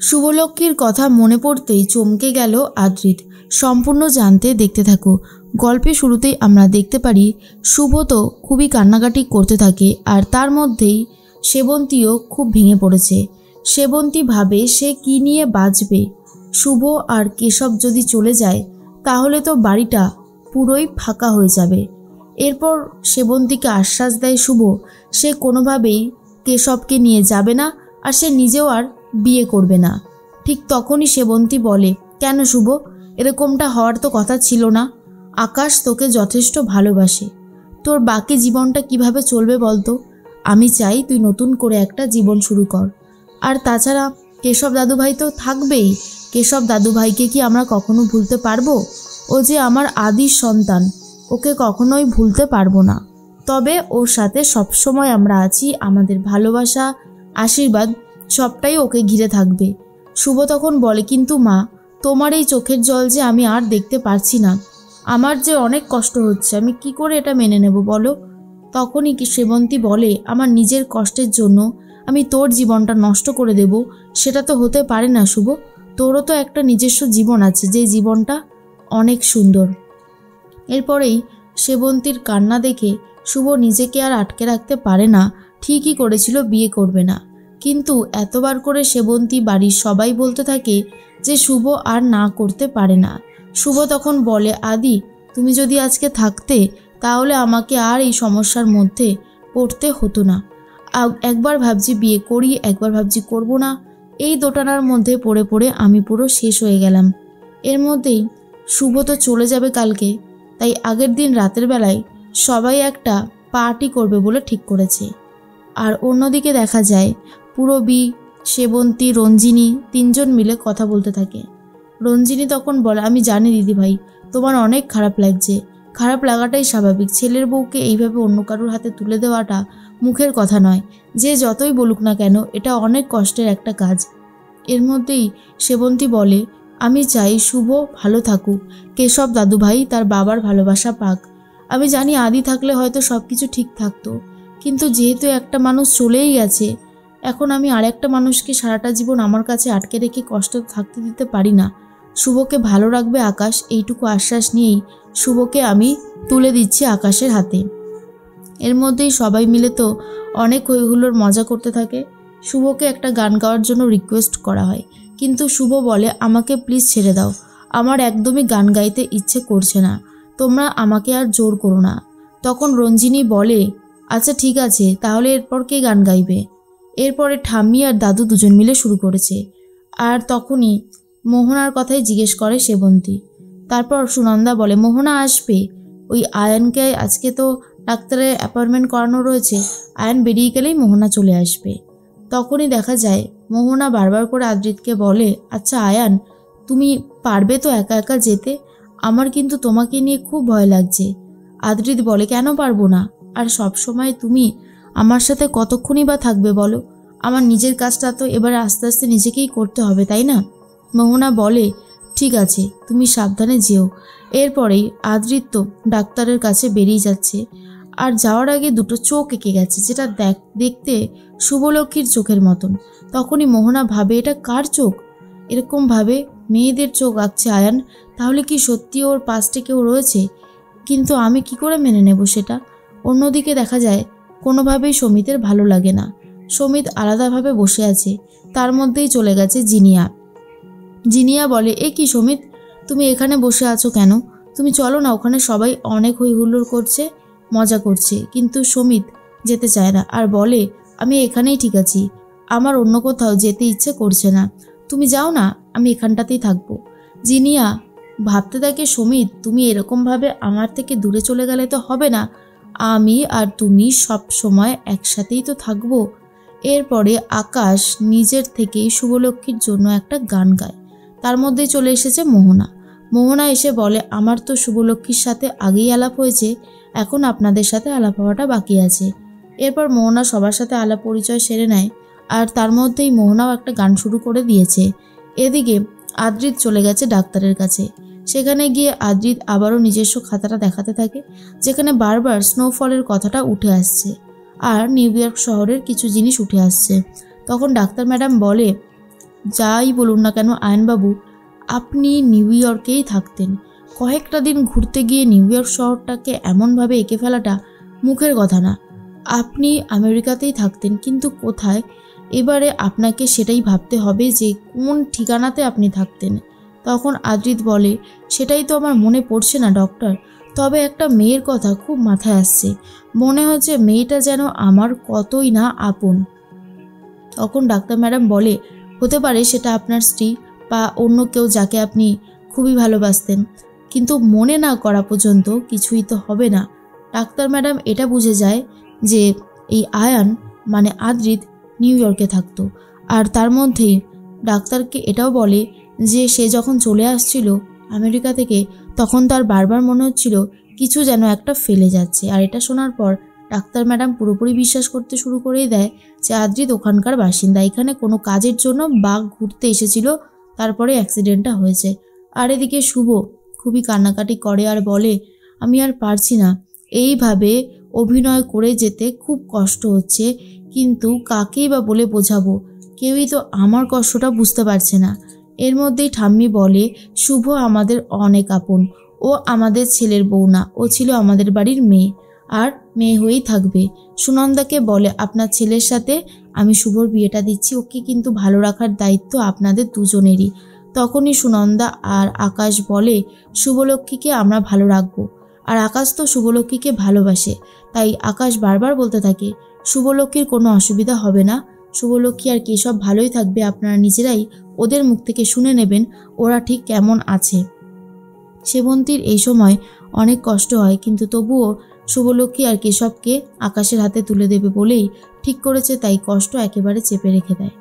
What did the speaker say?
শুভলক্ষ্মীর কথা মনে পড়তেই চমকে গেল আদ্রিত। সম্পূর্ণ জানতে দেখতে থাকো। গল্পে শুরুতেই আমরা দেখতে পারি শুভ তো খুবই কান্নাকাটি করতে থাকে, আর তার মধ্যেই সেবন্তীও খুব ভেঙে পড়েছে। সেবন্তী ভাবে সে কি নিয়ে বাঁচবে। শুভ আর কেশব যদি চলে যায় তাহলে তো বাড়িটা পুরোই ফাঁকা হয়ে যাবে। এরপর সেবন্তীকে আশ্বাস দেয় শুভ সে কোনোভাবেই কেশবকে নিয়ে যাবে না, আর সে নিজেও আর বিয়ে করবে না। ঠিক তখনই সেবন্তী বলে, কেন শুভ, এরকমটা হওয়ার তো কথা ছিল না। আকাশ তোকে যথেষ্ট ভালোবাসে, তোর বাকি জীবনটা কিভাবে চলবে বলতো। আমি চাই তুই নতুন করে একটা জীবন শুরু কর। আর তাছাড়া কেশব দাদুভাই তো থাকবেই। কেশব দাদুভাইকে কি আমরা কখনো ভুলতে পারবো? ও যে আমার আদি সন্তান, ওকে কখনোই ভুলতে পারবো না। তবে ওর সাথে সবসময় আমরা আছি, আমাদের ভালোবাসা আশীর্বাদ সবটাই ওকে ঘিরে থাকবে। শুভ তখন বলে, কিন্তু মা, তোমার এই চোখের জল যে আমি আর দেখতে পারছি না। আমার যে অনেক কষ্ট হচ্ছে, আমি কি করে এটা মেনে নেব বলো। তখনই কি সেবন্তী বলে, আমার নিজের কষ্টের জন্য আমি তোর জীবনটা নষ্ট করে দেব, সেটা তো হতে পারে না শুভ। তোরও তো একটা নিজস্ব জীবন আছে, যে জীবনটা অনেক সুন্দর। এরপরেই সেবন্তীর কান্না দেখে শুভ নিজেকে আর আটকে রাখতে পারে না। ঠিকই করেছিল, বিয়ে করবে না। কিন্তু এতবার করে সেবন্তী বাড়ির সবাই বলতে থাকে যে শুভ আর না করতে পারে না। শুভ তখন বলে, আদি, তুমি যদি আজকে থাকতে তাহলে আমাকে আর এই সমস্যার মধ্যে পড়তে হতো না। একবার ভাবছি বিয়ে করি, একবার ভাবছি করব না। এই দোটানার মধ্যে পড়ে পড়ে আমি পুরো শেষ হয়ে গেলাম। এর মধ্যেই শুভ তো চলে যাবে কালকে, তাই আগের দিন রাতের বেলায় সবাই একটা পার্টি করবে বলে ঠিক করেছে। আর অন্যদিকে দেখা যায় পুরবী, সেবন্তী, রঞ্জিনী তিনজন মিলে কথা বলতে থাকে। রঞ্জিনী তখন বলে, আমি জানি দিদিভাই, তোমার অনেক খারাপ লাগছে। খারাপ লাগাটাই স্বাভাবিক। ছেলের বউকে এইভাবে অন্য কারোর হাতে তুলে দেওয়াটা মুখের কথা নয়। যে যতই বলুক না কেন, এটা অনেক কষ্টের একটা কাজ। এর মধ্যেই সেবন্তী বলে, আমি চাই শুভ ভালো থাকুক, কেশব দাদুভাই তার বাবার ভালোবাসা পাক। আমি জানি আদি থাকলে হয়তো সব কিছু ঠিক থাকতো, কিন্তু যেহেতু একটা মানুষ চলেই গেছে, এখন আমি আরেকটা মানুষকে সারাটা জীবন আমার কাছে আটকে রেখে কষ্ট থাকতে দিতে পারি না। শুভকে ভালো রাখবে আকাশ, এইটুকু আশ্বাস নিয়েই শুভকে আমি তুলে দিচ্ছি আকাশের হাতে। এর মধ্যেই সবাই মিলে তো অনেক হইহুল্লোড় মজা করতে থাকে। শুভকে একটা গান গাওয়ার জন্য রিকোয়েস্ট করা হয়, কিন্তু শুভ বলে, আমাকে প্লিজ ছেড়ে দাও, আমার একদমই গান গাইতে ইচ্ছে করছে না, তোমরা আমাকে আর জোর করো না। তখন রঞ্জিনী বলে, আচ্ছা ঠিক আছে, তাহলে এরপর কে গান গাইবে? এরপরে ঠাম্মি আর দাদু দুজন মিলে শুরু করেছে। আর তখনই মোহনার কথাই জিজ্ঞেস করে সেবন্তী। তারপর সুনন্দা বলে, মোহনা আসবে, ওই আয়ানকে আজকে তো ডাক্তারের অ্যাপয়েন্টমেন্ট করানো রয়েছে, আয়ান বেরিয়ে গেলেই মোহনা চলে আসবে। তখনই দেখা যায় মোহনা বারবার করে আদ্রিতকে বলে, আচ্ছা আয়ান, তুমি পারবে তো একা একা যেতে? আমার কিন্তু তোমাকে নিয়ে খুব ভয় লাগছে। আদ্রিত বলে, কেন পারবো না? আর সব সময় তুমি আমার সাথে কতক্ষণই বা থাকবে বলো? আমার নিজের কাজটা তো এবার আস্তে আস্তে নিজেকেই করতে হবে, তাই না? মোহনা বলে, ঠিক আছে, তুমি সাবধানে যেও। এরপরেই আদ্রিত তো ডাক্তারের কাছে বেরিয়ে যাচ্ছে, আর যাওয়ার আগে দুটো চোখ এঁকে গেছে, যেটা দেখতে শুভলক্ষ্মীর চোখের মতন। তখনই মোহনা ভাবে, এটা কার চোখ? এরকম ভাবে মেয়েদের চোখ আঁকছে আয়ান, তাহলে কি সত্যি ওর পাশে কেউ রয়েছে? কিন্তু আমি কি করে মেনে নেব সেটা? অন্যদিকে দেখা যায় কোনোভাবেই সমিতের ভালো লাগে না। সমিত আলাদাভাবে বসে আছে, তার মধ্যেই চলে গেছে জিনিয়া। জিনিয়া বলে, এ কি সমিত, তুমি এখানে বসে আছো কেন? তুমি চলো না, ওখানে সবাই অনেক হইহুল্লোড় করছে, মজা করছে। কিন্তু সমিত যেতে চায় না, আর বলে, আমি এখানেই ঠিক আছি, আমার অন্য কোথাও যেতে ইচ্ছে করছে না, তুমি যাও না, আমি এখানটাতেই থাকবো। জিনিয়া ভাবতে থাকে, সমিত, তুমি এরকমভাবে আমার থেকে দূরে চলে গেলে তো হবে না, আমি আর তুমি সব সময় একসাথেই তো থাকবো। এরপরে আকাশ নিজের থেকেই শুভলক্ষ্মীর জন্য একটা গান গায়। তার মধ্যে চলে এসেছে মোহনা। মোহনা এসে বলে, আমার তো শুভলক্ষ্মীর সাথে আগেই আলাপ হয়েছে, এখন আপনাদের সাথে আলাপ হওয়াটা বাকি আছে। এরপর মোহনা সবার সাথে আলাপ পরিচয় সেরে নেয়, আর তার মধ্যেই মোহনাও একটা গান শুরু করে দিয়েছে। এদিকে আদ্রিত চলে গেছে ডাক্তারের কাছে। সেখানে গিয়ে আদ্রিত আবারও নিজস্ব খাতাটা দেখাতে থাকে, যেখানে বারবার স্নোফলের কথাটা উঠে আসছে আর নিউ ইয়র্ক শহরের কিছু জিনিস উঠে আসছে। তখন ডাক্তার ম্যাডাম বলে, যাই বলুন না কেন আয়নবাবু, আপনি নিউ ইয়র্কেই থাকতেন। কয়েকটা দিন ঘুরতে গিয়ে নিউ ইয়র্ক শহরটাকে এমনভাবে এঁকে ফেলাটা মুখের কথা না। আপনি আমেরিকাতেই থাকতেন, কিন্তু কোথায়? এবারে আপনাকে সেটাই ভাবতে হবে যে কোন ঠিকানাতে আপনি থাকতেন। তখন আদ্রিত বলে, সেটাই তো আমার মনে পড়ছে না ডক্টর, তবে একটা মেয়ের কথা খুব মাথায় আসছে। মনে হচ্ছে মেয়েটা যেন আমার কতই না আপন। তখন ডাক্তার ম্যাডাম বলে, হতে পারে সেটা আপনার স্ত্রী বা অন্য কেউ যাকে আপনি খুবই ভালোবাসতেন, কিন্তু মনে না করা পর্যন্ত কিছুই তো হবে না। ডাক্তার ম্যাডাম এটা বুঝে যায় যে এই আয়ান মানে আদ্রিত নিউ ইয়র্কে থাকতো। আর তার মধ্যেই ডাক্তারকে এটাও বলে যে সে যখন চলে আসছিল আমেরিকা থেকে, তখন তার বারবার মনে হচ্ছিল কিছু যেন একটা ফেলে যাচ্ছে। আর এটা শোনার পর ডাক্তার ম্যাডাম পুরোপুরি বিশ্বাস করতে শুরু করেই দেয় যে আদ্রিত ওখানকার বাসিন্দা, এখানে কোনো কাজের জন্য বাঘ ঘুরতে এসেছিল, তারপরে অ্যাক্সিডেন্টটা হয়েছে। আর এদিকে শুভ খুবই কান্নাকাটি করে আর বলে, আমি আর পারছি না, এইভাবে অভিনয় করে যেতে খুব কষ্ট হচ্ছে, কিন্তু কাকেই বা বলে বোঝাবো, কেউই তো আমার কষ্টটা বুঝতে পারছে না। এর মধ্যেই ঠাম্মি বলে, শুভ আমাদের অনেক আপন, ও আমাদের ছেলের বউ না, ও ছিল আমাদের বাড়ির মেয়ে, আর মেয়ে হয়েই থাকবে। সুনন্দাকে বলে, আপনার ছেলের সাথে আমি শুভর বিয়েটা দিচ্ছি, ওকে কিন্তু ভালো রাখার দায়িত্ব আপনাদের দুজনেরই। তখনই সুনন্দা আর আকাশ বলে, শুভলক্ষ্মীকে আমরা ভালো রাখবো। আর আকাশ তো শুভলক্ষ্মীকে ভালোবাসে, তাই আকাশ বারবার বলতে থাকে, শুভলক্ষ্মীর কোনো অসুবিধা হবে না, শুভলক্ষ্মী আর কেশব ভালোই থাকবে, আপনারা নিজেরাই ওদের মুখ থেকে শুনে নেবেন ওরা ঠিক কেমন আছে। সেবন্তীর এই সময় অনেক কষ্ট হয়, কিন্তু তবুও শুভলক্ষ্মী আর কেশবকে আকাশের হাতে তুলে দেবে বলেই ঠিক করেছে, তাই কষ্ট একেবারে চেপে রেখে দেয়।